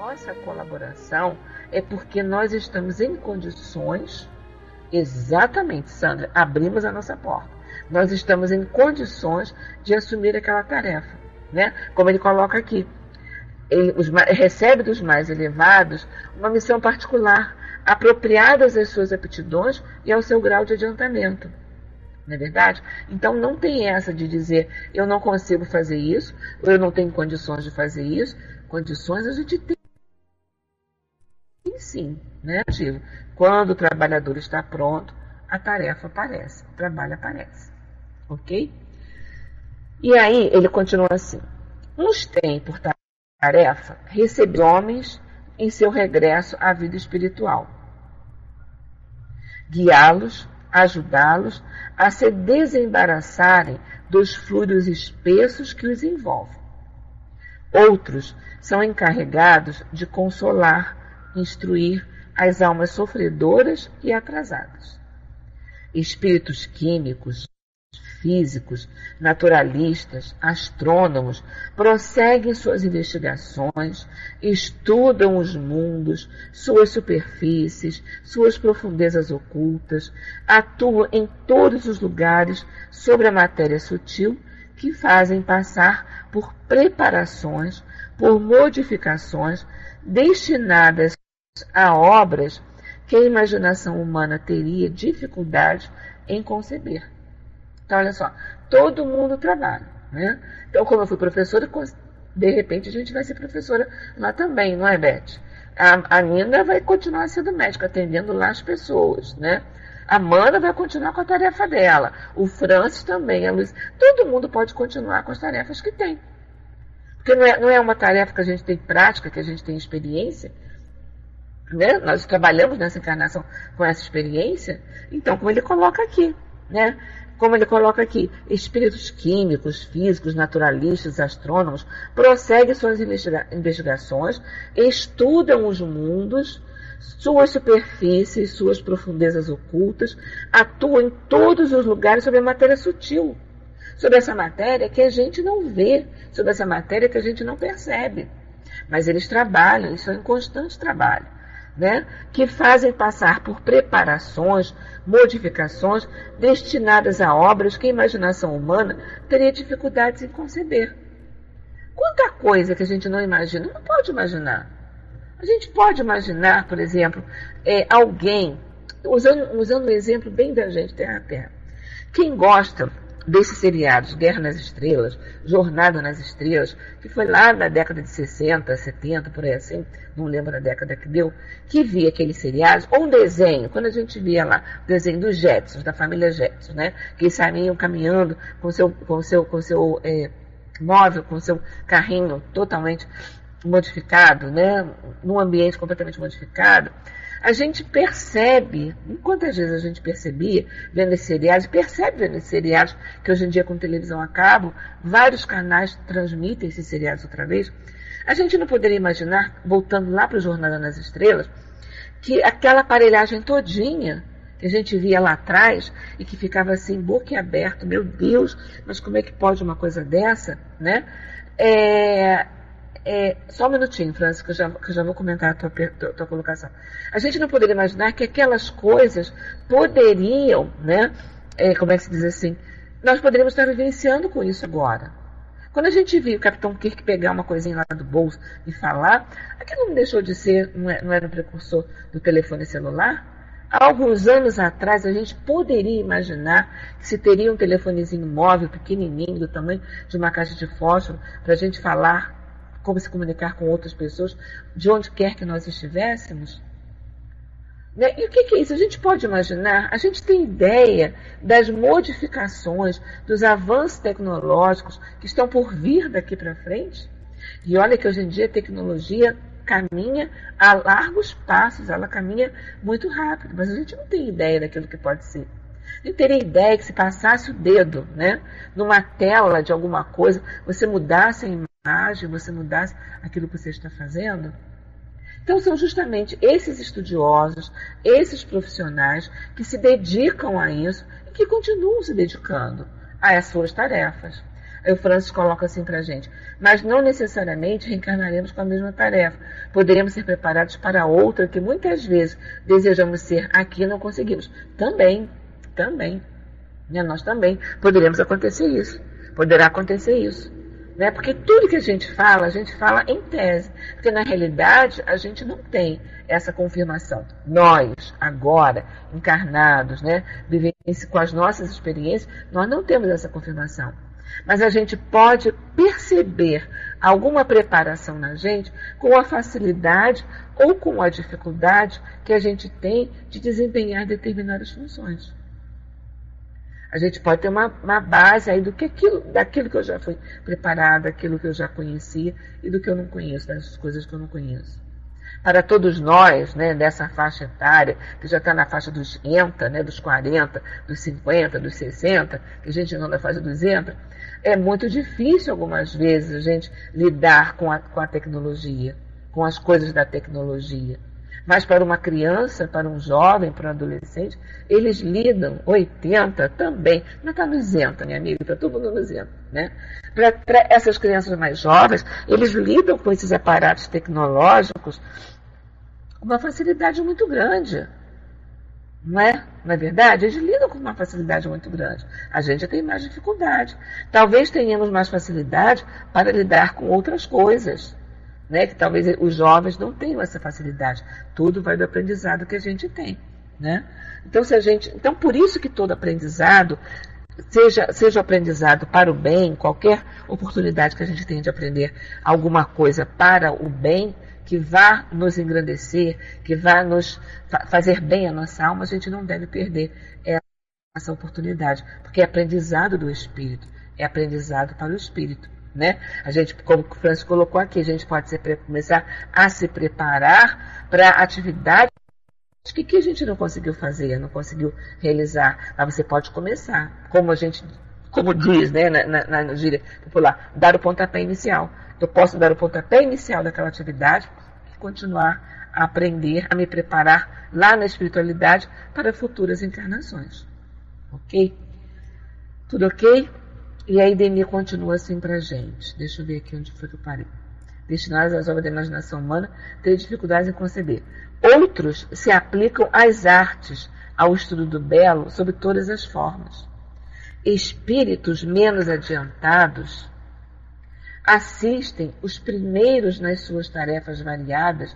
nossa colaboração é porque nós estamos em condições, exatamente, Sandra, abrimos a nossa porta. Nós estamos em condições de assumir aquela tarefa, né? Como ele coloca aqui, ele recebe dos mais elevados uma missão particular, apropriada às suas aptidões e ao seu grau de adiantamento. Não é verdade? Então não tem essa de dizer eu não consigo fazer isso, ou eu não tenho condições de fazer isso. Condições a gente tem sim, né? Quando o trabalhador está pronto, a tarefa aparece, o trabalho aparece. Ok? E aí ele continua assim: uns têm por tarefa receber homens em seu regresso à vida espiritual, guiá-los, ajudá-los a se desembaraçarem dos fluidos espessos que os envolvem. Outros são encarregados de consolar, instruir as almas sofredoras e atrasadas. Espíritos químicos, físicos, naturalistas, astrônomos prosseguem suas investigações, estudam os mundos, suas superfícies, suas profundezas ocultas, atuam em todos os lugares sobre a matéria sutil que fazem passar por preparações, por modificações destinadas a obras que a imaginação humana teria dificuldade em conceber. Então, olha só, todo mundo trabalha, né? Então, como eu fui professora, de repente a gente vai ser professora lá também, não é, Beth? A Nina vai continuar sendo médica, atendendo lá as pessoas, né? A Amanda vai continuar com a tarefa dela. O Francis também, a Luiz. Todo mundo pode continuar com as tarefas que tem. Porque não é uma tarefa que a gente tem prática, que a gente tem experiência, né? Nós trabalhamos nessa encarnação com essa experiência. Então, como ele coloca aqui, né? Como ele coloca aqui, espíritos químicos, físicos, naturalistas, astrônomos, prosseguem suas investigações, estudam os mundos, suas superfícies, suas profundezas ocultas, atuam em todos os lugares sobre a matéria sutil, sobre essa matéria que a gente não vê, sobre essa matéria que a gente não percebe. Mas eles trabalham, isso é um constante trabalho, né? Que fazem passar por preparações, modificações destinadas a obras que a imaginação humana teria dificuldades em conceber. Quanta coisa que a gente não imagina, não pode imaginar. A gente pode imaginar, por exemplo, alguém, usando um exemplo bem da gente, terra a terra. Quem gosta desses seriados, Guerra nas Estrelas, Jornada nas Estrelas, que foi lá na década de 60, 70, por aí assim, não lembro da década que deu, que via aqueles seriados, ou um desenho, quando a gente via lá, o desenho dos Jetsons, da família Jetsons, né, que eles saíam caminhando com seu móvel, com seu carrinho totalmente modificado, né, num ambiente completamente modificado. A gente percebe, quantas vezes a gente percebia vendo esses seriados, percebe vendo esses seriados, que hoje em dia com televisão a cabo, vários canais transmitem esses seriados outra vez. A gente não poderia imaginar, voltando lá para o Jornada nas Estrelas, que aquela aparelhagem todinha que a gente via lá atrás e que ficava assim, boquiaberto, meu Deus, mas como é que pode uma coisa dessa, né? Só um minutinho, Francis, que eu já vou comentar a tua colocação. A gente não poderia imaginar que aquelas coisas poderiam, né? Como é que se diz assim? Nós poderíamos estar vivenciando com isso agora. Quando a gente viu o Capitão Kirk pegar uma coisinha lá do bolso e falar, aquilo não deixou de ser, não era um precursor do telefone celular? Há alguns anos atrás, a gente poderia imaginar que se teria um telefonezinho móvel, pequenininho, do tamanho de uma caixa de fósforo, para a gente falar, como se comunicar com outras pessoas, de onde quer que nós estivéssemos. Né? E o que é isso? A gente pode imaginar, a gente tem ideia das modificações, dos avanços tecnológicos que estão por vir daqui para frente? E olha que hoje em dia a tecnologia caminha a largos passos, ela caminha muito rápido, mas a gente não tem ideia daquilo que pode ser. A gente teria ideia que se passasse o dedo, né, numa tela de alguma coisa, você mudasse a imagem, você mudasse aquilo que você está fazendo? Então são justamente esses estudiosos, esses profissionais que se dedicam a isso e que continuam se dedicando às suas tarefas. Aí o Francis coloca assim para a gente: mas não necessariamente reencarnaremos com a mesma tarefa. Poderemos ser preparados para outra que muitas vezes desejamos ser aqui e não conseguimos. Também. Né? Nós também poderemos acontecer isso. Poderá acontecer isso. Né? Porque tudo que a gente fala em tese. Porque na realidade a gente não tem essa confirmação. Nós, agora, encarnados, né, vivendo com as nossas experiências, nós não temos essa confirmação. Mas a gente pode perceber alguma preparação na gente com a facilidade ou com a dificuldade que a gente tem de desempenhar determinadas funções. A gente pode ter uma base aí daquilo que eu já fui preparada, daquilo que eu já conhecia e do que eu não conheço, das coisas que eu não conheço. Para todos nós, né, dessa faixa etária, que já está na faixa dos 30, né, dos 40, dos 50, dos 60, que a gente não na faixa dos 200, é muito difícil algumas vezes a gente lidar com a tecnologia, com as coisas da tecnologia. Mas para uma criança, para um jovem, para um adolescente, eles lidam, 80 também, não está no 200, minha amiga, está todo mundo no 200, né? Para essas crianças mais jovens, eles lidam com esses aparatos tecnológicos com uma facilidade muito grande, não é? Não é verdade? Eles lidam com uma facilidade muito grande. A gente tem mais dificuldade. Talvez tenhamos mais facilidade para lidar com outras coisas, né, que talvez os jovens não tenham essa facilidade. Tudo vai do aprendizado que a gente tem, né? Então, por isso que todo aprendizado, seja aprendizado para o bem, qualquer oportunidade que a gente tenha de aprender alguma coisa para o bem, que vá nos engrandecer, que vá nos fazer bem a nossa alma, a gente não deve perder essa oportunidade, porque é aprendizado do espírito, é aprendizado para o espírito. Né? A gente, como o Francis colocou aqui, a gente pode começar a se preparar para atividades que a gente não conseguiu fazer, não conseguiu realizar. Mas você pode começar, como diz, né, na gíria popular, dar o pontapé inicial. Eu posso dar o pontapé inicial daquela atividade e continuar a aprender, a me preparar lá na espiritualidade para futuras encarnações. Ok? Tudo ok? E aí Denis continua assim pra gente. Deixa eu ver aqui onde foi que eu parei. Destinados às obras da imaginação humana, têm dificuldades em conceber. Outros se aplicam às artes, ao estudo do belo, sob todas as formas. Espíritos menos adiantados assistem os primeiros nas suas tarefas variadas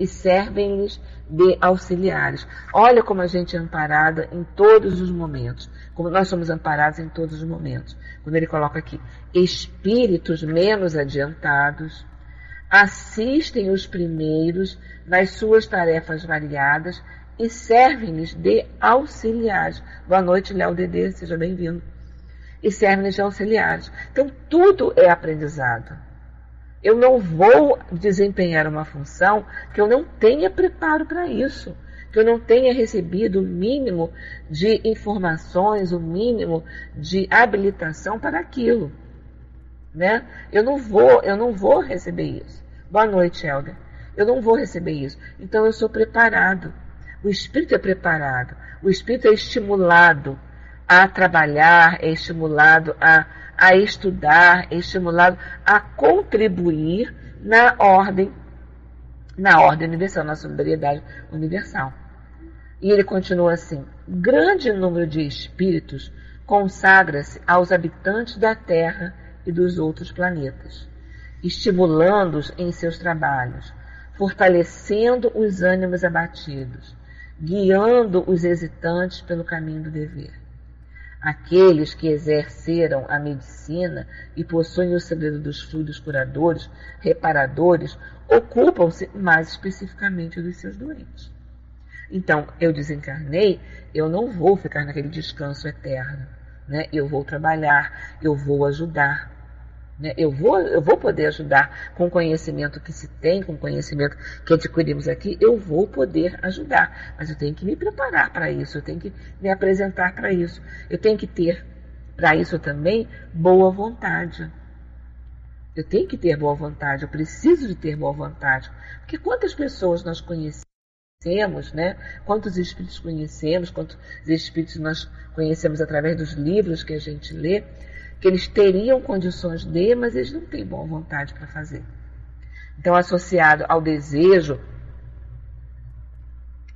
e servem-lhes de auxiliares. Olha como a gente é amparada em todos os momentos, como nós somos amparados em todos os momentos. Quando ele coloca aqui, espíritos menos adiantados assistem os primeiros nas suas tarefas variadas e servem-lhes de auxiliares. Boa noite, Léo Dedê, seja bem-vindo. E servem-lhes de auxiliares. Então, tudo é aprendizado. Eu não vou desempenhar uma função que eu não tenha preparo para isso, que eu não tenha recebido o mínimo de informações, o mínimo de habilitação para aquilo, né? Eu não vou receber isso. Boa noite, Helder. Eu não vou receber isso. Então eu sou preparado. O espírito é preparado. O espírito é estimulado a trabalhar, é estimulado a estudar, é estimulado a contribuir na ordem universal, na solidariedade universal. E ele continua assim: grande número de espíritos consagra-se aos habitantes da Terra e dos outros planetas, estimulando-os em seus trabalhos, fortalecendo os ânimos abatidos, guiando os hesitantes pelo caminho do dever. Aqueles que exerceram a medicina e possuem o segredo dos fluidos curadores, reparadores, ocupam-se mais especificamente dos seus doentes. Então, eu desencarnei, eu não vou ficar naquele descanso eterno, né? Eu vou trabalhar, eu vou ajudar, né? Eu vou poder ajudar com o conhecimento que se tem, com o conhecimento que adquirimos aqui, eu vou poder ajudar, mas eu tenho que me preparar para isso, eu tenho que me apresentar para isso, eu tenho que ter para isso também boa vontade. Eu tenho que ter boa vontade, eu preciso de ter boa vontade, porque quantas pessoas nós conhecemos, né? Quantos espíritos conhecemos, quantos espíritos nós conhecemos através dos livros que a gente lê, que eles teriam condições de, mas eles não têm boa vontade para fazer. Então, associado ao desejo,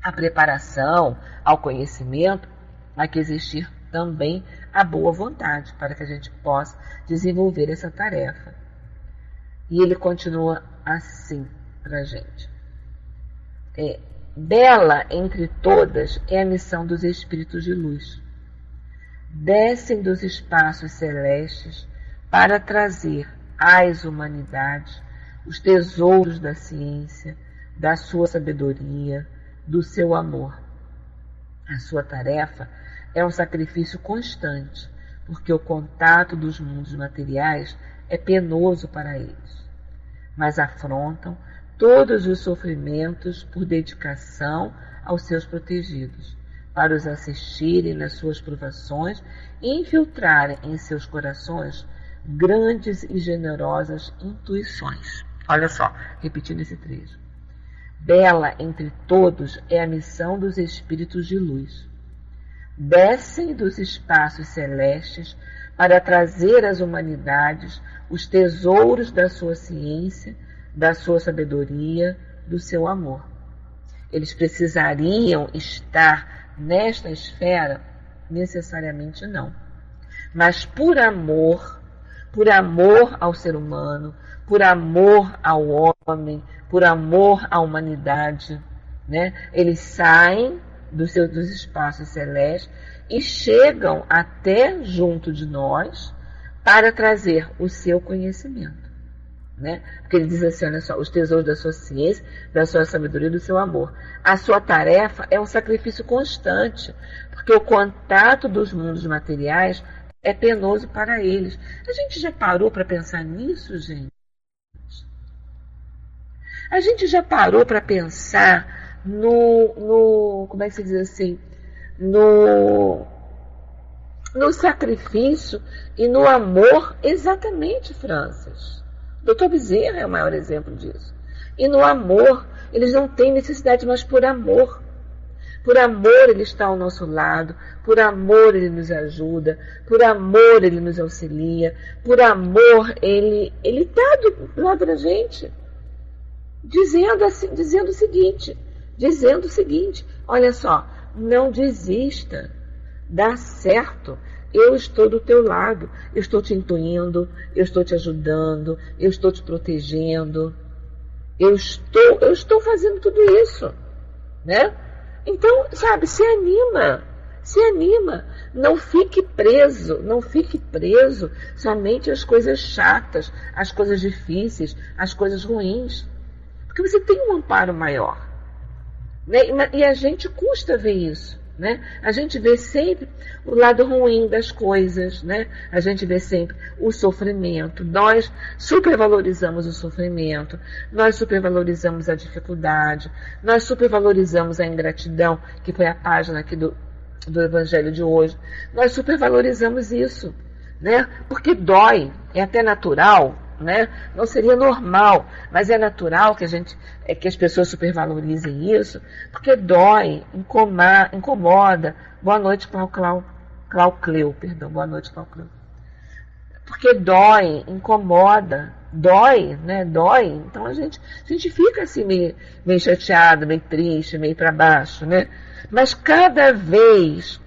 à preparação, ao conhecimento, há que existir também a boa vontade para que a gente possa desenvolver essa tarefa. E ele continua assim para a gente. Bela entre todas é a missão dos espíritos de luz. Descem dos espaços celestes para trazer às humanidades os tesouros da ciência, da sua sabedoria, do seu amor. A sua tarefa é um sacrifício constante, porque o contato dos mundos materiais é penoso para eles, mas afrontam todos os sofrimentos por dedicação aos seus protegidos, para os assistirem nas suas provações e infiltrarem em seus corações grandes e generosas intuições. Olha só, repetindo esse trecho. Bela entre todos é a missão dos espíritos de luz. Descem dos espaços celestes para trazer às humanidades os tesouros da sua ciência, da sua sabedoria, do seu amor. Eles precisariam estar nesta esfera? Necessariamente não. Mas por amor ao ser humano, por amor ao homem, por amor à humanidade, né? Eles saem dos espaços celestes e chegam até junto de nós para trazer o seu conhecimento, né? Porque ele diz assim, olha só, os tesouros da sua ciência, da sua sabedoria, do seu amor. A sua tarefa é um sacrifício constante, porque o contato dos mundos materiais é penoso para eles. A gente já parou para pensar nisso, gente? A gente já parou para pensar como é que se diz assim, no sacrifício e no amor, exatamente, Francis. Dr. Bezerra é o maior exemplo disso. E no amor, eles não têm necessidade, mas por amor. Por amor ele está ao nosso lado, por amor ele nos ajuda, por amor ele nos auxilia, por amor ele está do lado da gente. Dizendo o seguinte, olha só, não desista, dá certo, eu estou do teu lado, eu estou te intuindo, eu estou te ajudando, eu estou te protegendo, eu estou fazendo tudo isso, né? Então, sabe, se anima, não fique preso somente às coisas chatas, às coisas difíceis, às coisas ruins. Porque você tem um amparo maior, né? E a gente custa ver isso, né? A gente vê sempre o lado ruim das coisas, né? A gente vê sempre o sofrimento. Nós supervalorizamos o sofrimento, nós supervalorizamos a dificuldade, nós supervalorizamos a ingratidão, que foi a página aqui do Evangelho de hoje. Nós supervalorizamos isso, né? Porque dói, é até natural, né? Não seria normal, mas é natural que as pessoas supervalorizem isso, porque dói, incomoda. Boa noite, Clau-Cleu, perdão, boa noite, Clau-Cleu. Porque dói, incomoda, né? Dói, então a gente fica assim meio chateado, meio triste, meio para baixo, né? Mas cada vez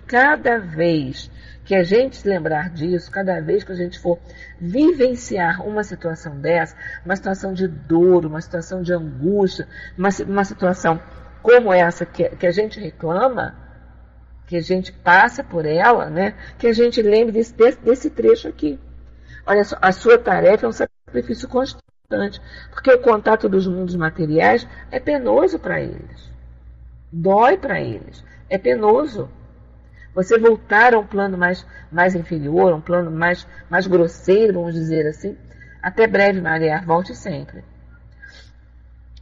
que a gente se lembrar disso, cada vez que a gente for vivenciar uma situação dessa, uma situação de dor, uma situação de angústia, uma situação como essa que a gente reclama, que a gente passa por ela, né? Que a gente lembre desse trecho aqui. Olha só, a sua tarefa é um sacrifício constante, porque o contato dos mundos materiais é penoso para eles. Dói para eles. É penoso. Você voltar a um plano mais inferior, um plano mais grosseiro, vamos dizer assim, até breve, Maria, volte sempre.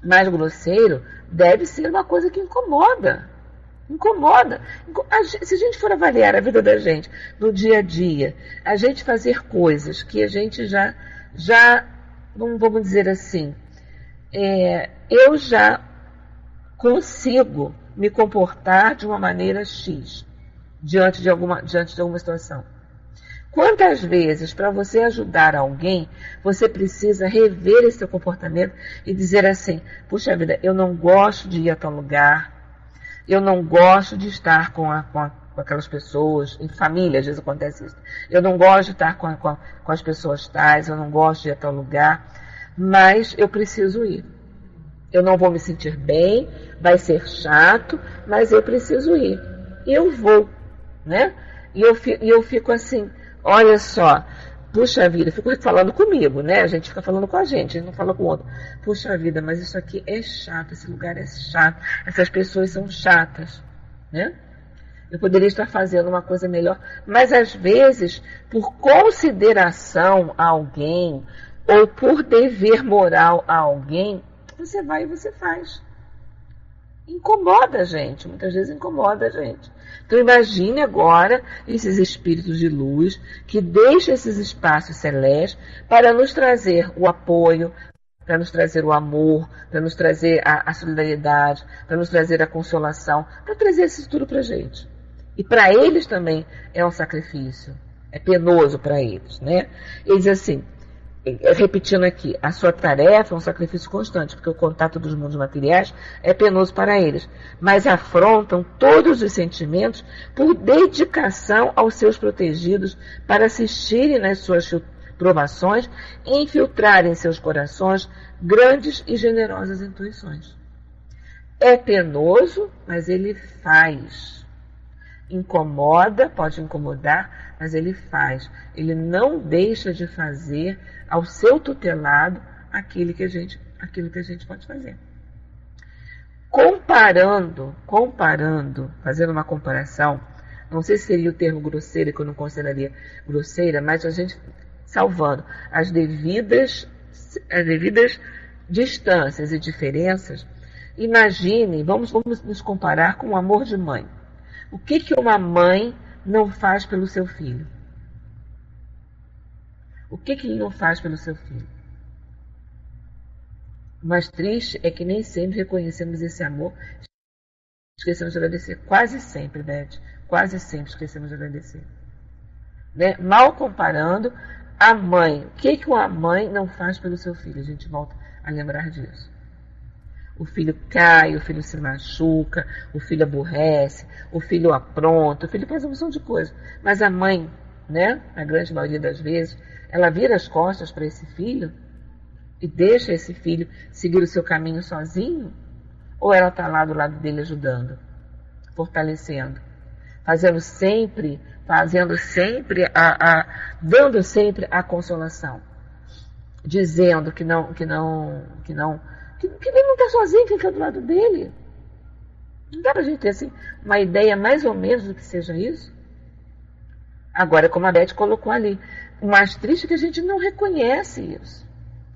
Mais grosseiro deve ser uma coisa que incomoda. Se a gente for avaliar a vida da gente no dia a dia, a gente fazer coisas que a gente já vamos dizer assim, eu já consigo me comportar de uma maneira X diante de alguma situação. Quantas vezes, para você ajudar alguém, você precisa rever esse seu comportamento e dizer assim, puxa vida, eu não gosto de ir a tal lugar, eu não gosto de estar com aquelas pessoas, em família às vezes acontece isso, eu não gosto de estar com as pessoas tais, eu não gosto de ir a tal lugar, mas eu preciso ir. Eu não vou me sentir bem, vai ser chato, mas eu preciso ir. E eu vou, né? E eu fico assim, olha só, puxa vida, eu fico falando comigo, né? A gente fica falando com a gente não fala com o outro. Puxa vida, mas isso aqui é chato, esse lugar é chato, essas pessoas são chatas, né? Eu poderia estar fazendo uma coisa melhor, mas às vezes, por consideração a alguém, ou por dever moral a alguém, você vai e você faz. Incomoda a gente, muitas vezes incomoda a gente. Então imagine agora esses espíritos de luz que deixam esses espaços celestes para nos trazer o apoio, para nos trazer o amor, para nos trazer a solidariedade, para nos trazer a consolação, para trazer isso tudo para a gente. E para eles também é um sacrifício, é penoso para eles, né? Eles assim, repetindo aqui, a sua tarefa é um sacrifício constante, porque o contato dos mundos materiais é penoso para eles, mas afrontam todos os sentimentos por dedicação aos seus protegidos para assistirem nas suas provações e infiltrarem em seus corações grandes e generosas intuições. É penoso, mas ele faz. Incomoda, pode incomodar, mas ele faz. Ele não deixa de fazer ao seu tutelado aquilo que a gente pode fazer. Comparando, fazendo uma comparação, não sei se seria o termo grosseira, que eu não consideraria grosseira, mas a gente salvando as devidas distâncias e diferenças, imagine, vamos nos comparar com o amor de mãe. O que uma mãe não faz pelo seu filho? O que ele não faz pelo seu filho? O mais triste é que nem sempre reconhecemos esse amor. Esquecemos de agradecer. Quase sempre, Beth. Quase sempre esquecemos de agradecer. Né? Mal comparando, a mãe. O que uma mãe não faz pelo seu filho? A gente volta a lembrar disso. O filho cai, o filho se machuca, o filho aborrece, o filho apronta, o filho faz uma opção de coisas. Mas a mãe, né, a grande maioria das vezes, ela vira as costas para esse filho e deixa esse filho seguir o seu caminho sozinho? Ou ela está lá do lado dele ajudando, fortalecendo, dando sempre a consolação, dizendo que ele não está sozinho, que fica do lado dele. Não dá para a gente ter assim, uma ideia mais ou menos do que seja isso? Agora, como a Beth colocou ali, o mais triste é que a gente não reconhece isso.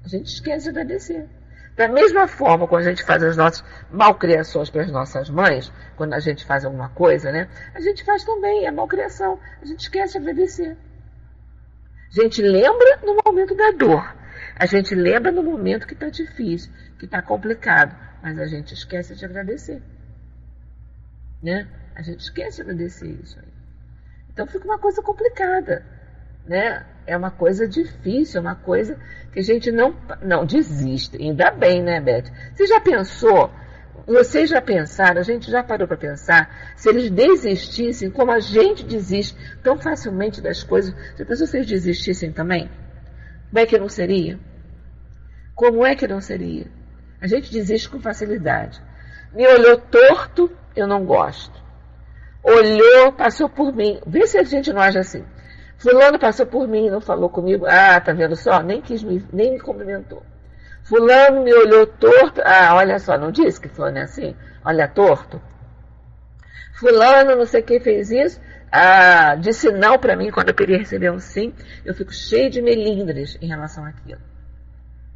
A gente esquece de agradecer. Da mesma forma, quando a gente faz as nossas malcriações para as nossas mães, quando a gente faz alguma coisa, né? A gente faz também a malcriação. A gente esquece de agradecer. A gente lembra no momento da dor. A gente lembra no momento que está difícil, que está complicado. Mas a gente esquece de agradecer. Né? A gente esquece de agradecer isso aí. Então fica uma coisa complicada. Né? É uma coisa difícil, é uma coisa que a gente não desiste. Ainda bem, né, Beth? Você já pensou, vocês já pensaram, a gente já parou para pensar, se eles desistissem, como a gente desiste tão facilmente das coisas, já pensou se eles desistissem também? Como é que não seria? Como é que não seria? A gente desiste com facilidade. Me olhou torto, eu não gosto. Olhou, passou por mim. Vê se a gente não age assim. Fulano passou por mim, não falou comigo. Ah, tá vendo só? Nem me cumprimentou. Fulano me olhou torto. Ah, olha só, não disse que fulano é assim? Olha torto. Fulano, não sei quem fez isso. Ah, disse não para mim quando eu queria receber um sim. Eu fico cheio de melindres em relação àquilo.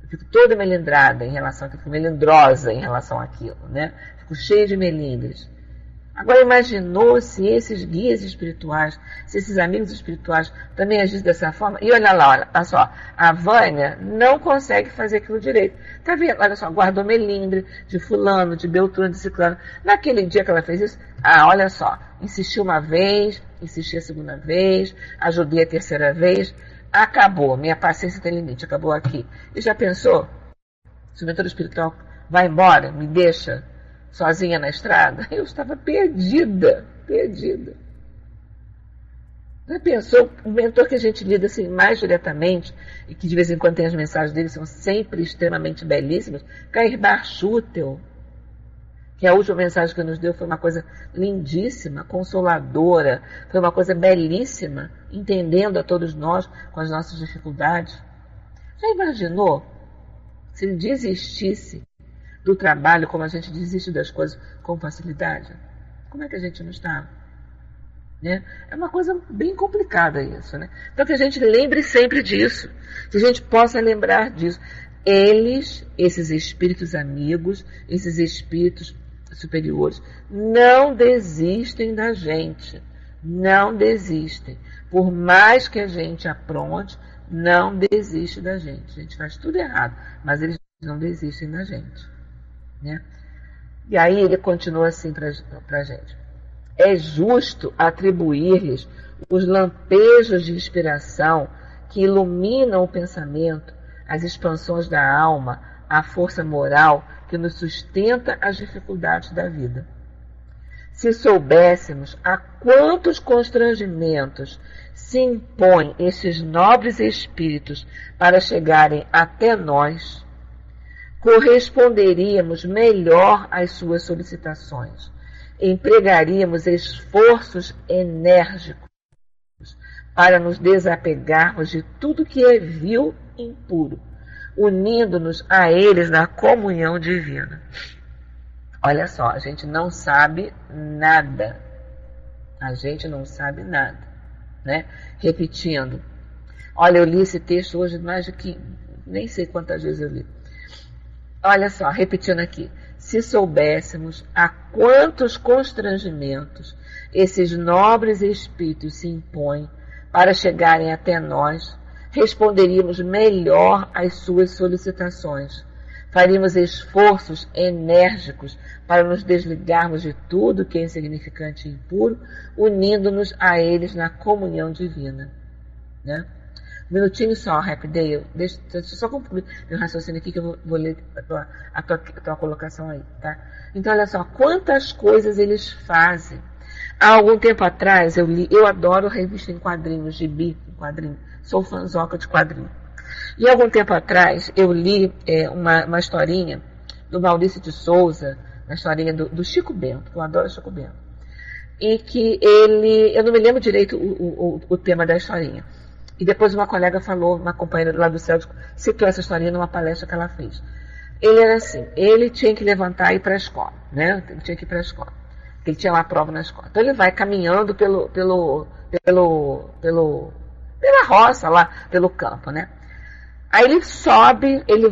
Eu fico toda melindrada em relação àquilo. Fico melindrosa em relação àquilo, né? Fico cheio de melindres. Agora imaginou se esses guias espirituais, se esses amigos espirituais também agissem dessa forma? E olha lá, olha só, a Vânia não consegue fazer aquilo direito. Tá vendo? Olha só, guardou melindre de fulano, de Beltrano, de ciclano. Naquele dia que ela fez isso, olha só, insistiu uma vez, insisti a segunda vez, ajudei a terceira vez, acabou, minha paciência tem limite, acabou aqui. E já pensou? Se o mentor espiritual vai embora, me deixa sozinha na estrada? Eu estava perdida. Já pensou? O mentor que a gente lida assim mais diretamente, e que de vez em quando tem as mensagens dele, são sempre extremamente belíssimas, Cair Bar Schutel, que a última mensagem que nos deu foi uma coisa lindíssima, consoladora, foi uma coisa belíssima, entendendo a todos nós com as nossas dificuldades. Já imaginou se ele desistisse do trabalho como a gente desiste das coisas com facilidade? Como é que a gente não está? Né? É uma coisa bem complicada isso, né? Então que a gente lembre sempre disso, que a gente possa lembrar disso. Eles, esses espíritos amigos, esses espíritos superiores, não desistem da gente, não desistem. Por mais que a gente apronte, não desiste da gente. A gente faz tudo errado, mas eles não desistem da gente, né? E aí ele continua assim para a gente. É justo atribuir-lhes os lampejos de inspiração que iluminam o pensamento, as expansões da alma, a força moral que nos sustenta as dificuldades da vida. Se soubéssemos a quantos constrangimentos se impõem esses nobres espíritos para chegarem até nós, corresponderíamos melhor às suas solicitações, empregaríamos esforços enérgicos para nos desapegarmos de tudo que é vil e impuro, unindo-nos a eles na comunhão divina. Olha só, a gente não sabe nada. A gente não sabe nada, né? Repetindo. Olha, eu li esse texto hoje mais de que... nem sei quantas vezes eu li. Olha só, repetindo aqui. Se soubéssemos a quantos constrangimentos esses nobres espíritos se impõem para chegarem até nós, responderíamos melhor às suas solicitações. Faríamos esforços enérgicos para nos desligarmos de tudo que é insignificante e impuro, unindo-nos a eles na comunhão divina. Né? Um minutinho só, Happydale. Deixa eu só concluir meu raciocínio aqui que eu vou ler a tua colocação aí. Tá? Então, olha só, quantas coisas eles fazem. Há algum tempo atrás, eu adoro revista em quadrinhos, gibi em quadrinho. Sou fãzoca de quadrinho. E algum tempo atrás, eu li uma historinha do Maurício de Souza, uma historinha do Chico Bento, que eu adoro Chico Bento. E que eu não me lembro direito o tema da historinha. E depois uma colega falou, uma companheira lá do Céu, citou essa historinha numa palestra que ela fez. Ele era assim, ele tinha que levantar e ir para a escola, né? Ele tinha que ir para a escola. Ele tinha uma prova na escola. Então ele vai caminhando pela roça lá, pelo campo, né? Aí ele sobe, ele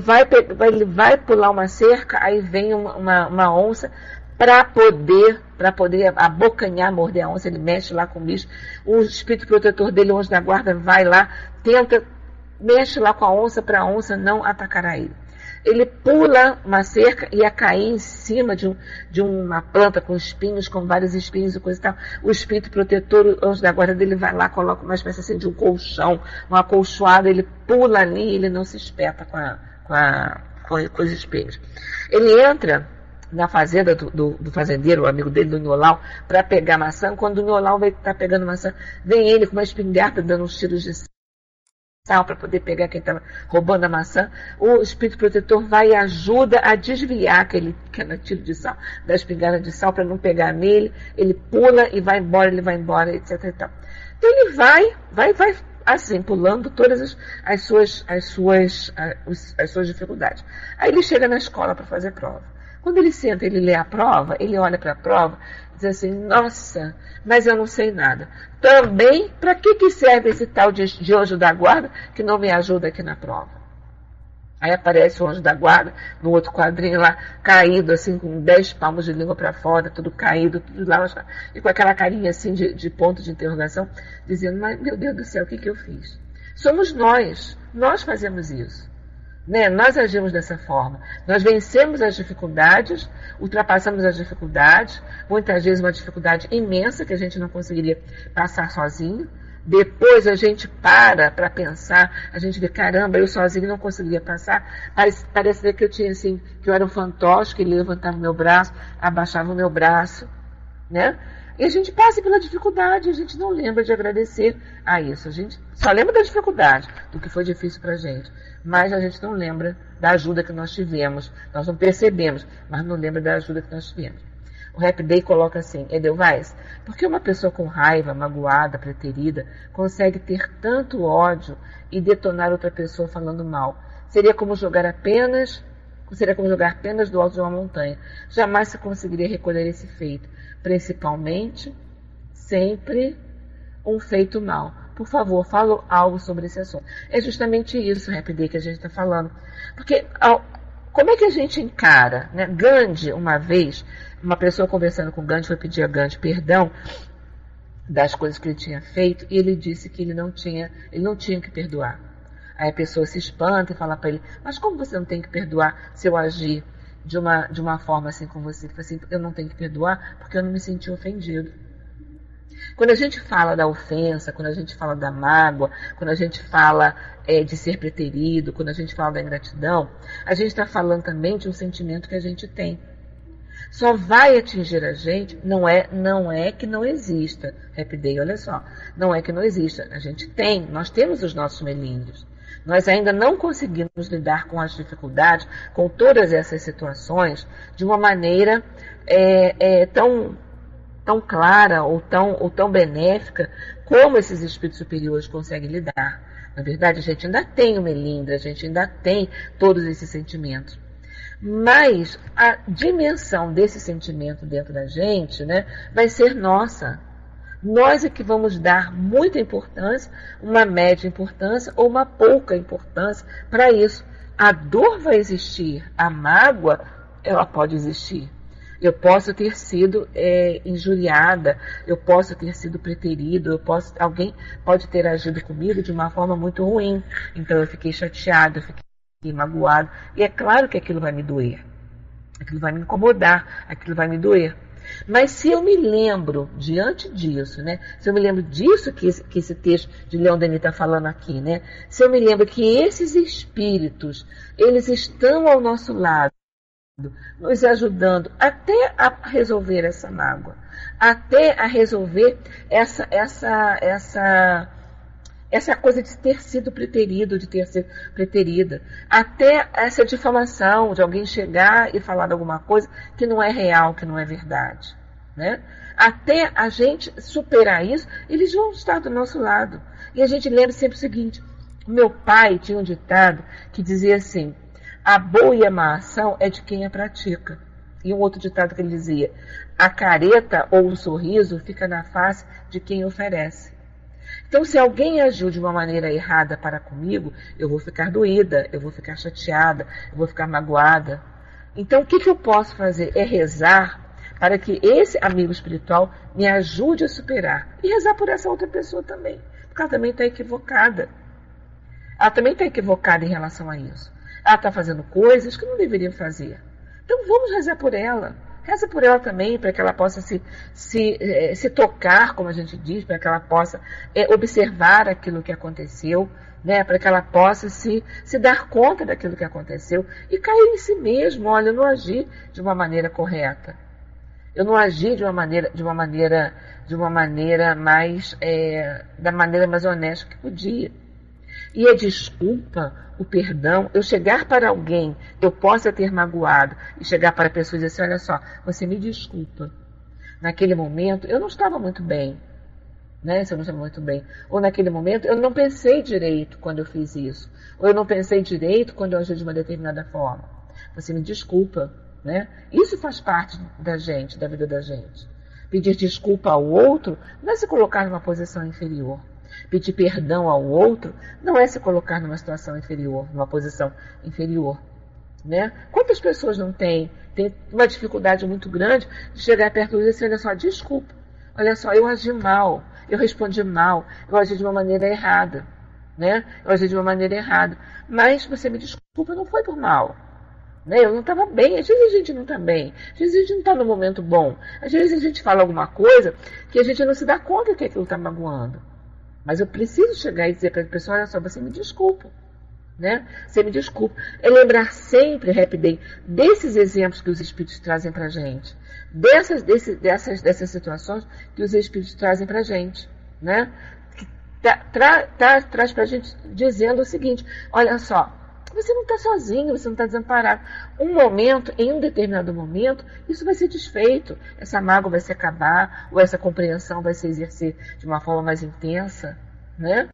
vai pular uma cerca, aí vem uma onça para poder abocanhar, morder a onça, ele mexe lá com o bicho. O espírito protetor dele, o anjo da guarda, vai lá, mexe lá com a onça para a onça não atacar a ele. Ele pula uma cerca e ia cair em cima de uma planta com espinhos, com vários espinhos e coisa e tal. O espírito protetor, o anjo da guarda dele vai lá, coloca uma espécie assim de um colchão, um acolchoado, ele pula ali e ele não se espeta com os espinhos. Ele entra na fazenda do fazendeiro, o amigo dele, do Nholau, para pegar maçã. Quando o Nholau vai estar pegando maçã, vem ele com uma espingarda dando uns tiros de sal para poder pegar quem estava roubando a maçã. O espírito protetor vai e ajuda a desviar aquele tiro de sal, da espingarda de sal, para não pegar nele. Ele pula e vai embora, etc. E tal. Então ele vai assim, pulando todas as suas dificuldades. Aí ele chega na escola para fazer prova. Quando ele senta, ele lê a prova, ele olha para a prova e diz assim, nossa, mas eu não sei nada. Também, para que serve esse tal de anjo da guarda que não me ajuda aqui na prova? Aí aparece o anjo da guarda, no outro quadrinho lá, caído, assim, com 10 palmos de língua para fora, tudo caído, tudo lá, e com aquela carinha assim de ponto de interrogação, dizendo, mas meu Deus do céu, o que eu fiz? Somos nós fazemos isso. Né? Nós agimos dessa forma. Nós vencemos as dificuldades, ultrapassamos as dificuldades, muitas vezes uma dificuldade imensa que a gente não conseguiria passar sozinho. Depois a gente para pensar, a gente vê, caramba, eu sozinho não conseguia passar. Parece que eu tinha assim, que eu era um fantoche, que ele levantava o meu braço, abaixava o meu braço, né? E a gente passa pela dificuldade, a gente não lembra de agradecer a isso. A gente só lembra da dificuldade, do que foi difícil pra gente. Mas a gente não lembra da ajuda que nós tivemos. Nós não percebemos, mas não lembra da ajuda que nós tivemos. O Happy Day coloca assim, Edelweiss, por que uma pessoa com raiva, magoada, preterida, consegue ter tanto ódio e detonar outra pessoa falando mal? Seria como jogar penas do alto de uma montanha. Jamais se conseguiria recolher esse feito. Principalmente, sempre um feito mal. Por favor, fala algo sobre esse assunto. É justamente isso, Happy Day, que a gente está falando. Porque como é que a gente encara, né? Gandhi, uma vez, uma pessoa conversando com Gandhi foi pedir a Gandhi perdão das coisas que ele tinha feito e ele disse que ele não tinha que perdoar. Aí a pessoa se espanta e fala para ele, mas como você não tem que perdoar se eu agir de uma forma assim com você? Ele fala assim, eu não tenho que perdoar porque eu não me senti ofendido. Quando a gente fala da ofensa, quando a gente fala da mágoa, quando a gente fala de ser preterido, quando a gente fala da ingratidão, a gente está falando também de um sentimento que a gente tem. Só vai atingir a gente, não é que não exista. Happy Day, olha só, não é que não exista. A gente nós temos os nossos melindres. Nós ainda não conseguimos lidar com as dificuldades, com todas essas situações, de uma maneira tão clara ou tão benéfica como esses espíritos superiores conseguem lidar. Na verdade, a gente ainda tem o melindre, a gente ainda tem todos esses sentimentos. Mas a dimensão desse sentimento dentro da gente, né, vai ser nossa. Nós é que vamos dar muita importância, uma média importância ou uma pouca importância para isso. A dor vai existir, a mágoa, ela pode existir. Eu posso ter sido injuriada, eu posso ter sido preterido, alguém pode ter agido comigo de uma forma muito ruim. Então eu fiquei chateada, eu fiquei magoado. E é claro que aquilo vai me doer. Aquilo vai me incomodar, aquilo vai me doer. Mas se eu me lembro, diante disso, né? Se eu me lembro disso que esse texto de Leon Denis está falando aqui, né? Se eu me lembro que esses espíritos, eles estão ao nosso lado, nos ajudando até a resolver essa mágoa, até a resolver essa coisa de ter sido preterido, de ter sido preterida, até essa difamação de alguém chegar e falar de alguma coisa que não é real, que não é verdade, né? Até a gente superar isso, eles vão estar do nosso lado. E a gente lembra sempre o seguinte, o meu pai tinha um ditado que dizia assim, a boa e a má ação é de quem a pratica. E um outro ditado que ele dizia, a careta ou o sorriso fica na face de quem oferece. Então, se alguém agiu de uma maneira errada para comigo, eu vou ficar doída, eu vou ficar chateada, eu vou ficar magoada. Então, o que eu posso fazer? É rezar para que esse amigo espiritual me ajude a superar. E rezar por essa outra pessoa também, porque ela também está equivocada. Ela também está equivocada em relação a isso. Ela está fazendo coisas que não deveria fazer. Então, vamos rezar por ela. Reza por ela também, para que ela possa se tocar, como a gente diz, para que ela possa observar aquilo que aconteceu, né? Para que ela possa se dar conta daquilo que aconteceu e cair em si mesmo. Olha, eu não agi de uma maneira correta. Eu não agi da maneira mais honesta que podia. E a desculpa, o perdão, eu chegar para alguém, eu possa ter magoado, e chegar para a pessoa e dizer assim, olha só, você me desculpa. Naquele momento, eu não estava muito bem, né? Se eu não estava muito bem. Ou naquele momento, eu não pensei direito quando eu fiz isso. Ou eu não pensei direito quando eu agi de uma determinada forma. Você me desculpa, né? Isso faz parte da gente, da vida da gente. Pedir desculpa ao outro não é se colocar numa posição inferior. Pedir perdão ao outro não é se colocar numa situação inferior, numa posição inferior. Né? Quantas pessoas não têm uma dificuldade muito grande de chegar perto do outro e dizer, olha só, desculpa, olha só, eu agi mal, eu respondi mal, eu agi de uma maneira errada, né? Eu agi de uma maneira errada, mas você me desculpa, não foi por mal. Né? Eu não estava bem, às vezes a gente não está bem, às vezes a gente não está no momento bom, às vezes a gente fala alguma coisa que a gente não se dá conta que aquilo está magoando. Mas eu preciso chegar e dizer para a pessoa, olha só, você me desculpa. Né? Você me desculpa. É lembrar sempre, Happy desses exemplos que os Espíritos trazem para a gente. Dessas situações que os Espíritos trazem para a gente. Né? Traz para a gente dizendo o seguinte, olha só, você não está sozinho, você não está desamparado. Em um determinado momento, isso vai ser desfeito. Essa mágoa vai se acabar, ou essa compreensão vai se exercer de uma forma mais intensa. Né?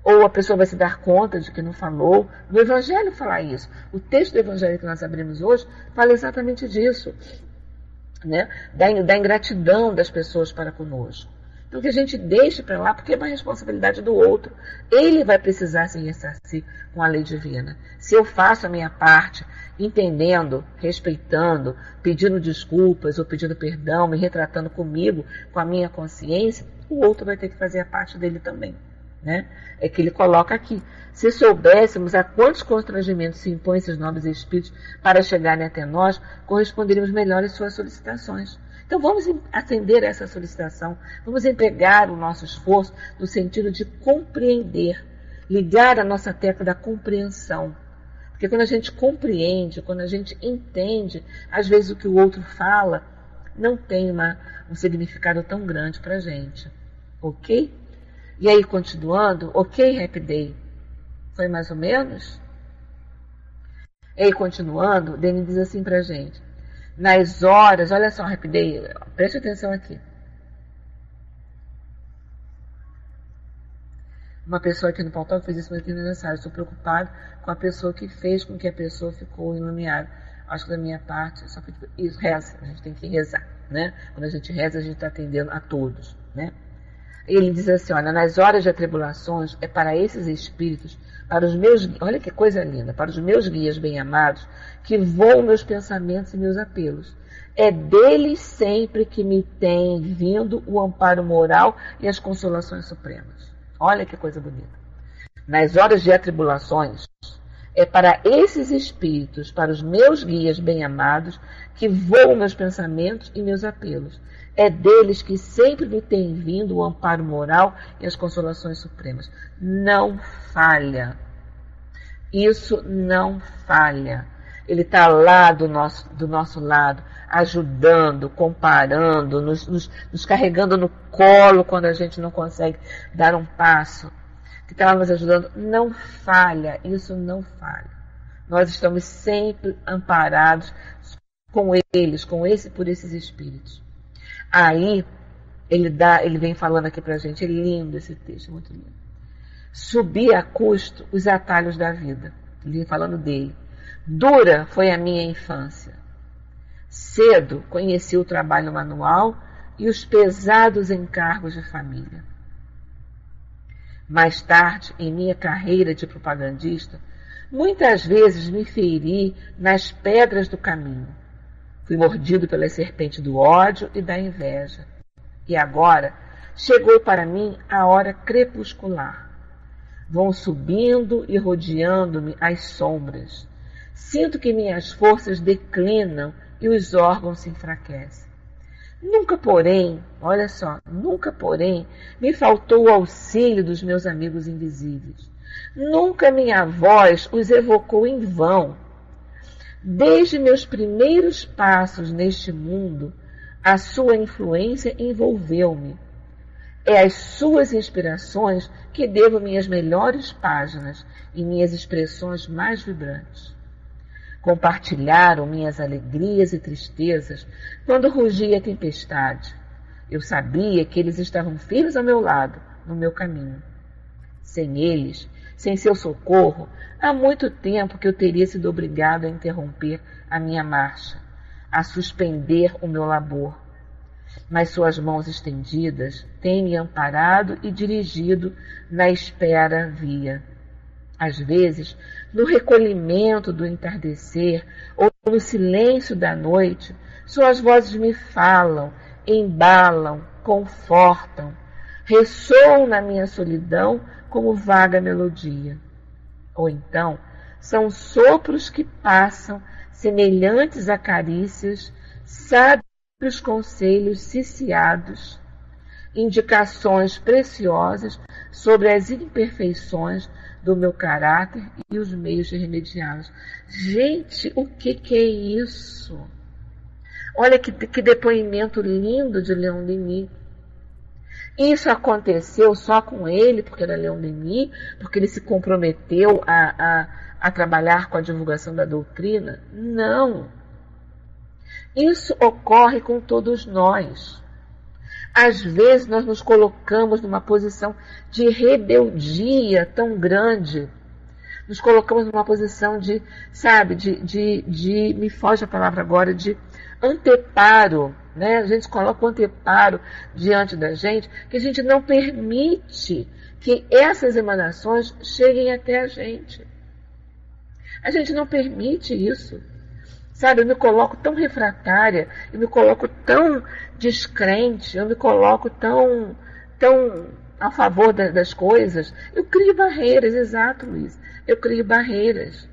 Ou a pessoa vai se dar conta de que não falou. No Evangelho fala isso. O texto do Evangelho que nós abrimos hoje fala exatamente disso. Né? Da ingratidão das pessoas para conosco. Então que a gente deixe para lá, porque é uma responsabilidade do outro. Ele vai precisar se ressarcir com a lei divina. Se eu faço a minha parte, entendendo, respeitando, pedindo desculpas ou pedindo perdão, me retratando comigo, com a minha consciência, o outro vai ter que fazer a parte dele também. Né? É que ele coloca aqui. Se soubéssemos a quantos constrangimentos se impõem esses nobres espíritos para chegarem até nós, corresponderíamos melhor às suas solicitações. Então vamos atender a essa solicitação, vamos empregar o nosso esforço no sentido de compreender, ligar a nossa tecla da compreensão. Porque quando a gente compreende, quando a gente entende, às vezes o que o outro fala não tem um significado tão grande para a gente. Ok? E aí, continuando, ok, Happy Day? Foi mais ou menos? E aí, continuando, Denis diz assim pra gente. Nas horas, olha só, Happy Day, preste atenção aqui. Uma pessoa aqui no portal fez isso muito necessário. Estou preocupado com a pessoa que fez com que a pessoa ficou iluminada. Acho que da minha parte, só isso, reza. A gente tem que rezar, né? Quando a gente reza, a gente está atendendo a todos, né? Ele diz assim, olha, nas horas de atribulações, é para esses espíritos, para os meus, olha que coisa linda, para os meus guias bem-amados, que voam meus pensamentos e meus apelos. É deles sempre que me tem vindo o amparo moral e as consolações supremas. Olha que coisa bonita. Nas horas de atribulações, é para esses espíritos, para os meus guias bem-amados, que voam meus pensamentos e meus apelos. É deles que sempre me tem vindo o amparo moral e as consolações supremas. Não falha. Isso não falha. Ele está lá do nosso lado, ajudando, comparando, nos carregando no colo quando a gente não consegue dar um passo. Que está lá nos ajudando. Não falha. Isso não falha. Nós estamos sempre amparados com eles, por esses espíritos. Aí, ele vem falando aqui pra gente, é lindo esse texto, muito lindo. Subi a custo os atalhos da vida. Ele vem falando dele. Dura foi a minha infância. Cedo conheci o trabalho manual e os pesados encargos de família. Mais tarde, em minha carreira de propagandista, muitas vezes me feri nas pedras do caminho. Fui mordido pela serpente do ódio e da inveja. E agora chegou para mim a hora crepuscular. Vão subindo e rodeando-me as sombras. Sinto que minhas forças declinam e os órgãos se enfraquecem. Nunca, porém, olha só, me faltou o auxílio dos meus amigos invisíveis. Nunca minha voz os evocou em vão. Desde meus primeiros passos neste mundo, a sua influência envolveu-me. É às suas inspirações que devo minhas melhores páginas e minhas expressões mais vibrantes. Compartilharam minhas alegrias e tristezas quando rugia a tempestade. Eu sabia que eles estavam firmes ao meu lado, no meu caminho. Sem eles, sem seu socorro, há muito tempo que eu teria sido obrigado a interromper a minha marcha, a suspender o meu labor. mas suas mãos estendidas têm me amparado e dirigido na espera via. Às vezes, no recolhimento do entardecer ou no silêncio da noite, suas vozes me falam, embalam, confortam, ressoam na minha solidão como vaga melodia. Ou então, são sopros que passam, semelhantes a carícias, sábios conselhos ciciados, indicações preciosas sobre as imperfeições do meu caráter e os meios de remediá-las. Gente, o que é isso? Olha que depoimento lindo de Leon Denis. Isso aconteceu só com ele, porque era Leon Denis, porque ele se comprometeu a trabalhar com a divulgação da doutrina? Não. Isso ocorre com todos nós. Às vezes nós nos colocamos numa posição de rebeldia tão grande, nos colocamos numa posição de, sabe, me foge a palavra agora, de anteparo, né? A gente coloca o anteparo diante da gente, que a gente não permite que essas emanações cheguem até a gente. A gente não permite isso. Sabe, eu me coloco tão refratária, eu me coloco tão descrente, eu me coloco tão a favor das coisas. Eu crio barreiras, exato, Luiz. Eu crio barreiras.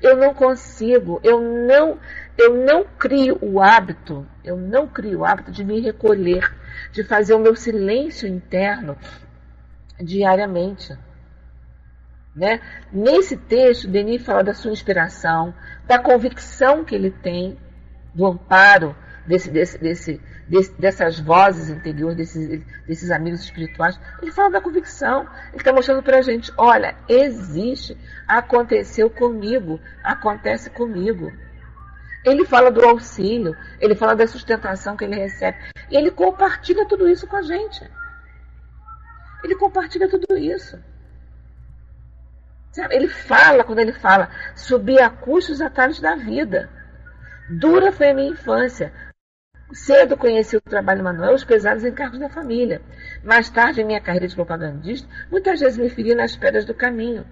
Eu não consigo, eu não crio o hábito de me recolher, de fazer o meu silêncio interno diariamente. Né? Nesse texto, Denis fala da sua inspiração, da convicção que ele tem, do amparo dessas vozes interiores, desses amigos espirituais. Ele fala da convicção, ele está mostrando para a gente, olha, existe, aconteceu comigo, acontece comigo. Ele fala do auxílio, ele fala da sustentação que ele recebe, e ele compartilha tudo isso com a gente. Ele compartilha tudo isso. Ele fala, quando ele fala, subi a custos os atalhos da vida. Dura foi a minha infância. Cedo conheci o trabalho manual e os pesados encargos da família. Mais tarde, em minha carreira de propagandista, muitas vezes me feri nas pedras do caminho.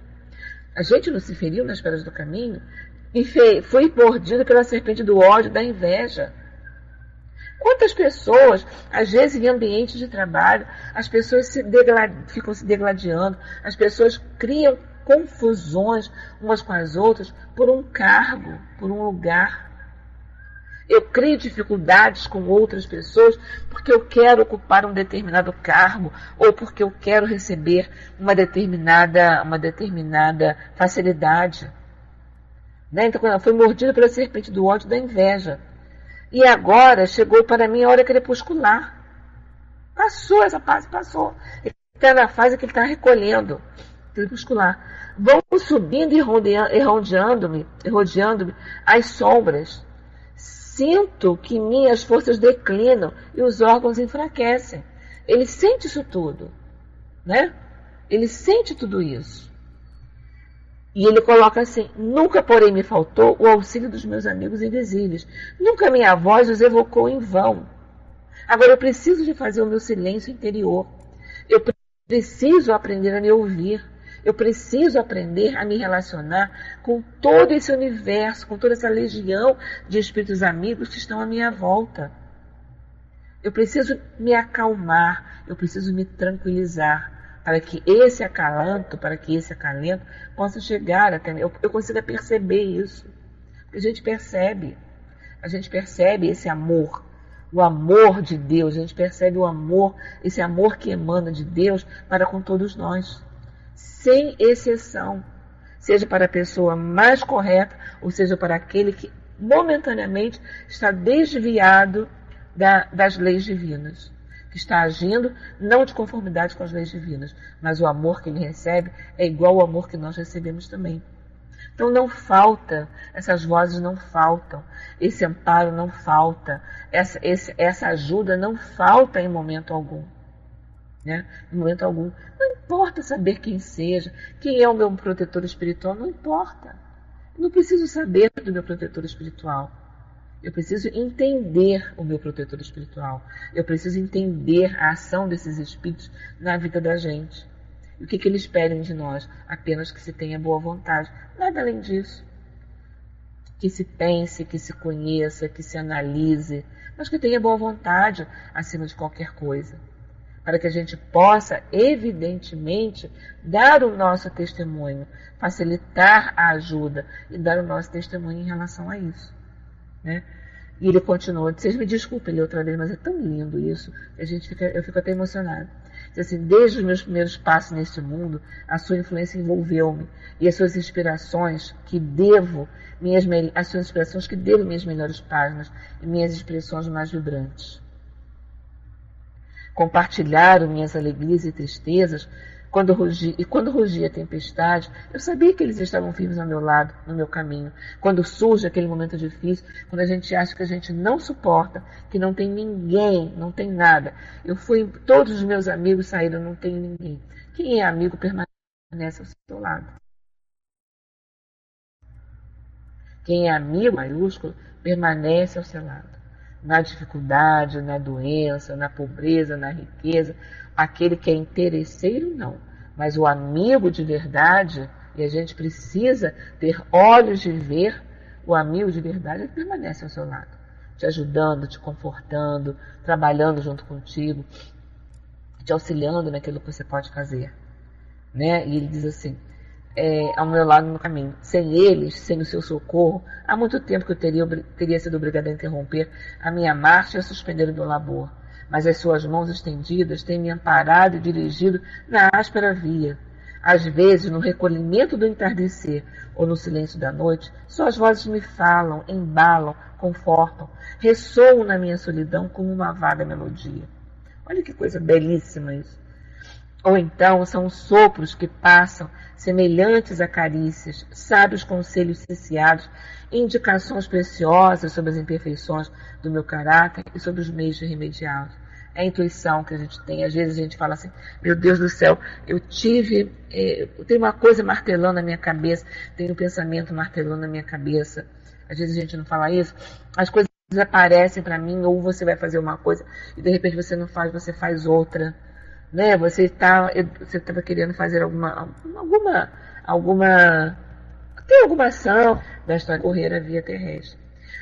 A gente não se feriu nas pedras do caminho? E fui mordido pela serpente do ódio, da inveja. Quantas pessoas, às vezes em ambientes de trabalho, as pessoas ficam se degladiando, as pessoas criam confusões umas com as outras por um cargo, por um lugar. Eu crio dificuldades com outras pessoas porque eu quero ocupar um determinado cargo ou porque eu quero receber uma determinada facilidade. Né? Então, quando ela foi mordida pela serpente do ódio, da inveja. E agora chegou para mim a hora crepuscular. Passou essa fase, passou. Ele está na fase que ele está recolhendo. Crepuscular. Vão subindo e rodeando-me as sombras. Sinto que minhas forças declinam e os órgãos enfraquecem. Ele sente isso tudo, né? Ele sente tudo isso. E ele coloca assim, nunca, porém, me faltou o auxílio dos meus amigos invisíveis. Nunca minha voz os evocou em vão. Agora eu preciso de fazer o meu silêncio interior. Eu preciso aprender a me ouvir. Eu preciso aprender a me relacionar com todo esse universo, com toda essa legião de espíritos amigos que estão à minha volta. Eu preciso me acalmar, eu preciso me tranquilizar, para que esse acalento possa chegar até mim. Eu consiga perceber isso. A gente percebe esse amor, o amor de Deus, a gente percebe o amor, esse amor que emana de Deus para com todos nós. Sem exceção, seja para a pessoa mais correta, ou seja para aquele que momentaneamente está desviado das leis divinas, que está agindo não de conformidade com as leis divinas, mas o amor que ele recebe é igual ao amor que nós recebemos também. Então não falta, essas vozes não faltam, esse amparo não falta, essa ajuda não falta em momento algum. Né? Em momento algum. Não importa saber quem seja, quem é o meu protetor espiritual, não importa. Eu não preciso saber do meu protetor espiritual. Eu preciso entender o meu protetor espiritual. Eu preciso entender a ação desses espíritos na vida da gente. E o que eles pedem de nós? Apenas que se tenha boa vontade. Nada além disso. Que se pense, que se conheça, que se analise, mas que tenha boa vontade acima de qualquer coisa. Para que a gente possa, evidentemente, dar o nosso testemunho, facilitar a ajuda e dar o nosso testemunho em relação a isso. Né? E ele continuou, vocês me desculpem ele outra vez, mas é tão lindo isso, eu fico até emocionada. Assim, desde os meus primeiros passos neste mundo, a sua influência envolveu-me e as suas inspirações que devo minhas melhores páginas e minhas expressões mais vibrantes. Compartilharam minhas alegrias e tristezas quando rugia a tempestade. Eu sabia que eles estavam firmes ao meu lado, no meu caminho. Quando surge aquele momento difícil, quando a gente acha que a gente não suporta, que não tem ninguém, não tem nada. Todos os meus amigos saíram, não tem ninguém. Quem é amigo permanece ao seu lado. Quem é amigo, maiúsculo, permanece ao seu lado. Na dificuldade, na doença, na pobreza, na riqueza. Aquele que é interesseiro, não. Mas o amigo de verdade, e a gente precisa ter olhos de ver, o amigo de verdade ele permanece ao seu lado. Te ajudando, te confortando, trabalhando junto contigo, te auxiliando naquilo que você pode fazer. Né? E ele diz assim, ao meu lado no caminho. Sem eles, sem o seu socorro, há muito tempo que eu teria sido obrigada a interromper a minha marcha e a suspender o meu labor. Mas as suas mãos estendidas têm me amparado e dirigido na áspera via. Às vezes, no recolhimento do entardecer ou no silêncio da noite, suas vozes me falam, embalam, confortam, ressoam na minha solidão como uma vaga melodia. Olha que coisa belíssima isso. Ou então são sopros que passam, semelhantes a carícias, sábios conselhos ciciados, indicações preciosas sobre as imperfeições do meu caráter e sobre os meios de remediá-los. É a intuição que a gente tem. Às vezes a gente fala assim, meu Deus do céu, eu tenho uma coisa martelando na minha cabeça, tenho um pensamento martelando na minha cabeça. Às vezes a gente não fala isso, as coisas aparecem para mim, ou você vai fazer uma coisa e de repente você não faz, você faz outra. Né? Você estava querendo fazer alguma ação da história correr a via terrestre.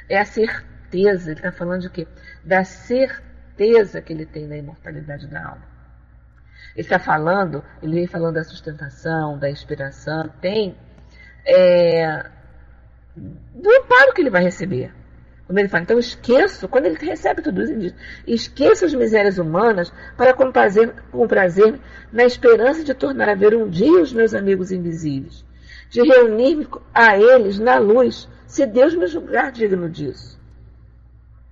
É a certeza, ele está falando de quê? Da certeza que ele tem da imortalidade da alma. Ele vem falando da sustentação, da inspiração, do amparo que ele vai receber. Como ele fala, então quando ele recebe tudo isso, ele diz, esqueço as misérias humanas para comprazer-me na esperança de tornar a ver um dia os meus amigos invisíveis, de reunir-me a eles na luz, se Deus me julgar digno disso.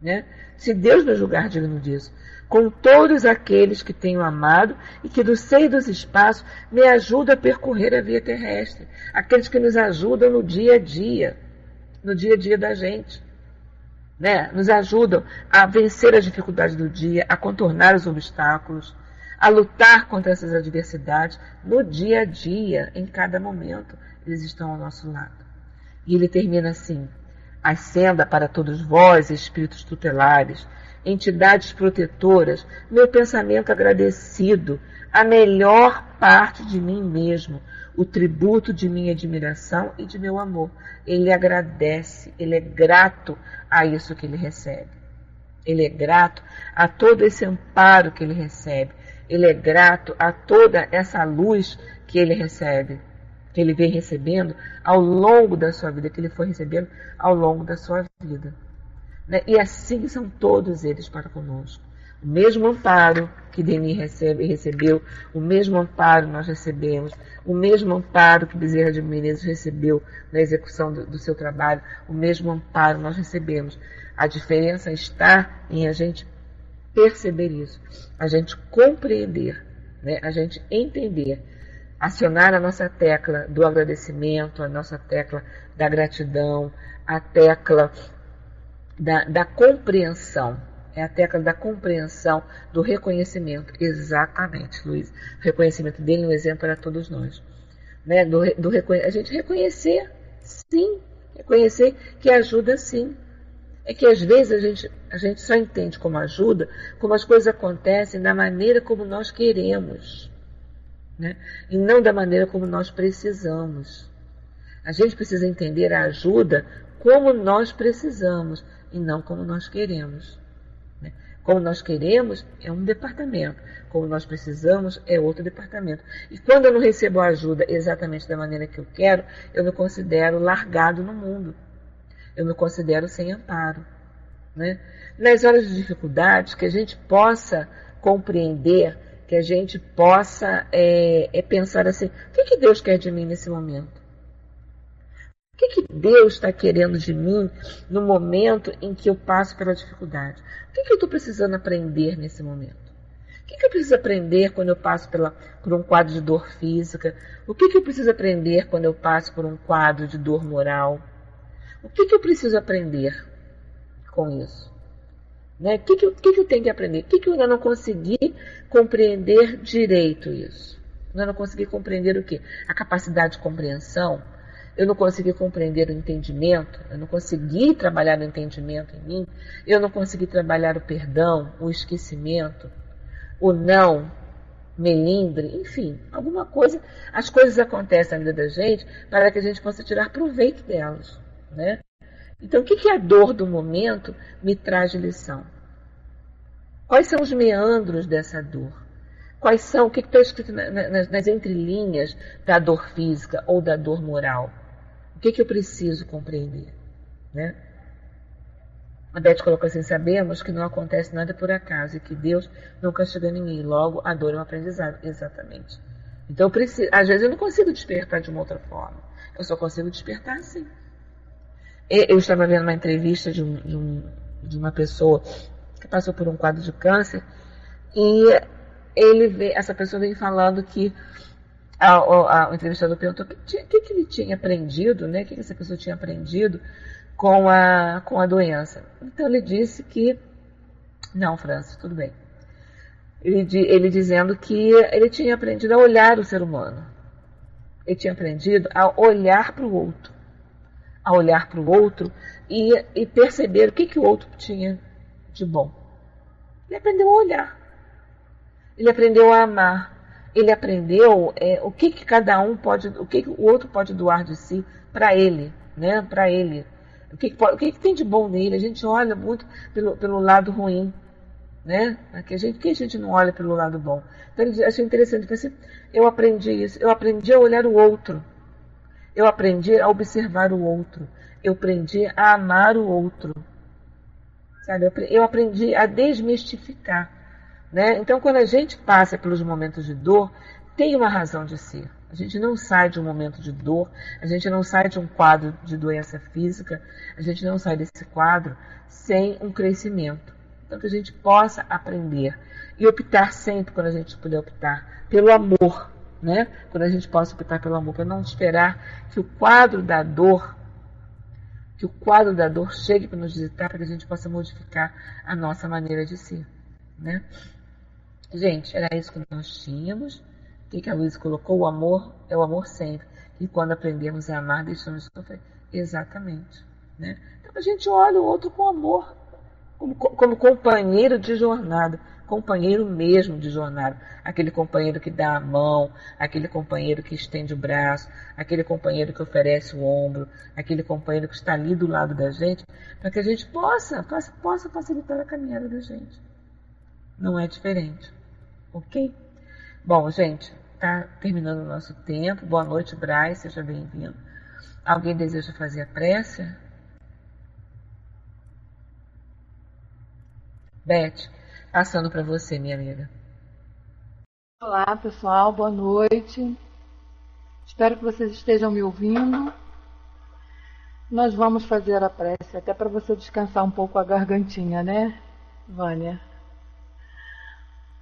Né? Se Deus me julgar digno disso. Com todos aqueles que tenho amado e que do seio dos espaços me ajudam a percorrer a via terrestre. Aqueles que nos ajudam no dia a dia da gente. Né? Nos ajudam a vencer as dificuldades do dia, a contornar os obstáculos, a lutar contra essas adversidades no dia a dia, em cada momento, eles estão ao nosso lado. E ele termina assim, ascenda para todos vós, espíritos tutelares, entidades protetoras, meu pensamento agradecido, a melhor parte de mim mesmo, o tributo de minha admiração e de meu amor. Ele agradece, ele é grato a isso que ele recebe. Ele é grato a todo esse amparo que ele recebe. Ele é grato a toda essa luz que ele recebe, que ele vem recebendo ao longo da sua vida, que ele foi recebendo ao longo da sua vida. E assim são todos eles para conosco. O mesmo amparo que Denis recebeu, o mesmo amparo nós recebemos, o mesmo amparo que Bezerra de Menezes recebeu na execução do seu trabalho, o mesmo amparo nós recebemos. A diferença está em a gente perceber isso, a gente compreender, né? A gente entender, acionar a nossa tecla do agradecimento, a nossa tecla da gratidão, a tecla da compreensão. É a tecla da compreensão, do reconhecimento. Exatamente, Luiz. O reconhecimento dele é um exemplo para todos nós. Né? A gente reconhecer, sim. Reconhecer que ajuda, sim. É que às vezes a gente só entende como ajuda, como as coisas acontecem da maneira como nós queremos, né? E não da maneira como nós precisamos. A gente precisa entender a ajuda como nós precisamos e não como nós queremos, né? Como nós queremos é um departamento, como nós precisamos é outro departamento. E quando eu não recebo a ajuda exatamente da maneira que eu quero, eu me considero largado no mundo. Eu me considero sem amparo, né? Nas horas de dificuldades, que a gente possa compreender, que a gente possa pensar assim, o que Deus quer de mim nesse momento? O que Deus está querendo de mim no momento em que eu passo pela dificuldade? O que eu estou precisando aprender nesse momento? O que eu preciso aprender quando eu passo por um quadro de dor física? O que eu preciso aprender quando eu passo por um quadro de dor moral? O que eu preciso aprender com isso? Né? O que eu tenho que aprender? O que eu ainda não consegui compreender direito isso? Eu não consegui compreender o quê? A capacidade de compreensão. Eu não consegui compreender o entendimento. Eu não consegui trabalhar o entendimento em mim. Eu não consegui trabalhar o perdão, o esquecimento, o não, melindre, enfim, alguma coisa. As coisas acontecem na vida da gente para que a gente possa tirar proveito delas, né? Então, o que a dor do momento me traz de lição? Quais são os meandros dessa dor? Quais são, o que está escrito nas entrelinhas da dor física ou da dor moral? O que eu preciso compreender, né? A Beth colocou assim, sabemos que não acontece nada por acaso e que Deus não castiga ninguém, logo a dor é um aprendizado. Exatamente. Então, às vezes eu não consigo despertar de uma outra forma, eu só consigo despertar assim. Eu estava vendo uma entrevista de uma pessoa que passou por um quadro de câncer e essa pessoa vem falando que o entrevistador perguntou o que ele tinha aprendido, né? O que essa pessoa tinha aprendido com a doença. Então ele disse que, não, Francis, tudo bem. Ele dizendo que ele tinha aprendido a olhar o ser humano. Ele tinha aprendido a olhar para o outro. A olhar para o outro e perceber o que o outro tinha de bom. Ele aprendeu a olhar. Ele aprendeu a amar. Ele aprendeu o que cada um pode, o que o outro pode doar de si para ele, né? Para ele. O que tem de bom nele? A gente olha muito pelo lado ruim, né? Que a gente não olha pelo lado bom. Então ele achei interessante, assim, eu aprendi isso, eu aprendi a olhar o outro. Eu aprendi a observar o outro. Eu aprendi a amar o outro. Sabe? Eu aprendi a desmistificar. Né? Então, quando a gente passa pelos momentos de dor, tem uma razão de ser. A gente não sai de um momento de dor, a gente não sai de um quadro de doença física, a gente não sai desse quadro sem um crescimento. Então, que a gente possa aprender e optar sempre, quando a gente puder optar, pelo amor. Né? Quando a gente possa optar pelo amor, para não esperar que o quadro da dor chegue para nos visitar, para que a gente possa modificar a nossa maneira de ser. Né? Gente, era isso que nós tínhamos. O que a Luísa colocou? O amor é o amor sempre. E quando aprendemos a amar, deixamos de sofrer. Exatamente. Né? Então a gente olha o outro com amor, como companheiro de jornada. Companheiro mesmo de jornada, aquele companheiro que dá a mão, aquele companheiro que estende o braço, aquele companheiro que oferece o ombro, aquele companheiro que está ali do lado da gente, para que a gente possa facilitar a caminhada da gente. Não é diferente, ok? Bom, gente, está terminando o nosso tempo. Boa noite, Braz, seja bem-vindo. Alguém deseja fazer a prece? Beth, passando para você, minha amiga. Olá, pessoal, boa noite. Espero que vocês estejam me ouvindo. Nós vamos fazer a prece, até para você descansar um pouco a gargantinha, né, Vânia?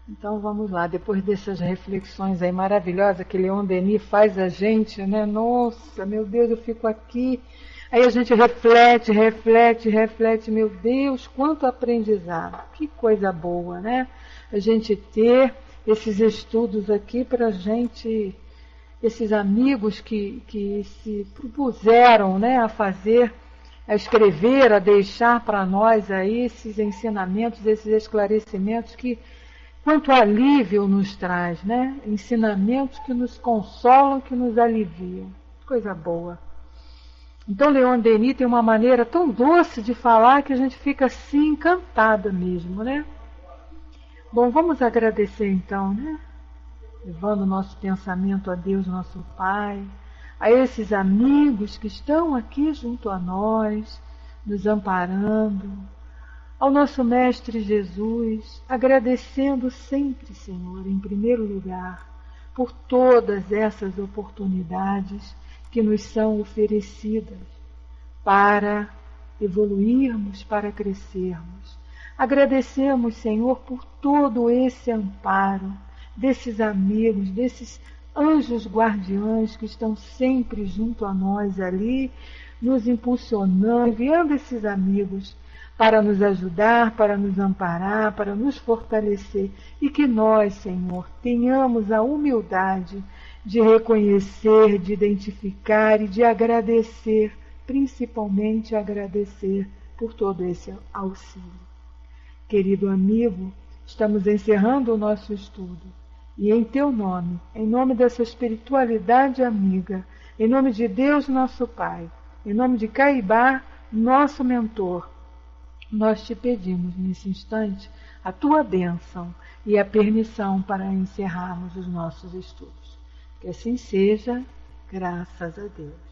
Então vamos lá, depois dessas reflexões aí maravilhosas que Leon Denis faz a gente, né? Nossa, meu Deus, eu fico aqui. Aí a gente reflete, meu Deus, quanto aprendizado, que coisa boa, né? A gente ter esses estudos aqui para a gente, esses amigos que se propuseram, né, a fazer a escrever, a deixar para nós aí esses ensinamentos, esses esclarecimentos que quanto alívio nos traz, né? Ensinamentos que nos consolam, que nos aliviam. Coisa boa. Então Leon Denis tem uma maneira tão doce de falar que a gente fica assim encantada mesmo, né? Bom, vamos agradecer então, né? Levando o nosso pensamento a Deus, nosso Pai, a esses amigos que estão aqui junto a nós, nos amparando, ao nosso Mestre Jesus, agradecendo sempre, Senhor, em primeiro lugar, por todas essas oportunidades que nos são oferecidas para evoluirmos, para crescermos. Agradecemos, Senhor, por todo esse amparo desses amigos, desses anjos guardiães que estão sempre junto a nós ali, nos impulsionando, enviando esses amigos para nos ajudar, para nos amparar, para nos fortalecer, e que nós, Senhor, tenhamos a humildade de reconhecer, de identificar e de agradecer, principalmente agradecer por todo esse auxílio. Querido amigo, estamos encerrando o nosso estudo, e em Teu nome, em nome dessa espiritualidade amiga, em nome de Deus nosso Pai, em nome de Caibá, nosso mentor, nós te pedimos nesse instante a Tua bênção e a permissão para encerrarmos os nossos estudos. Que assim seja, graças a Deus.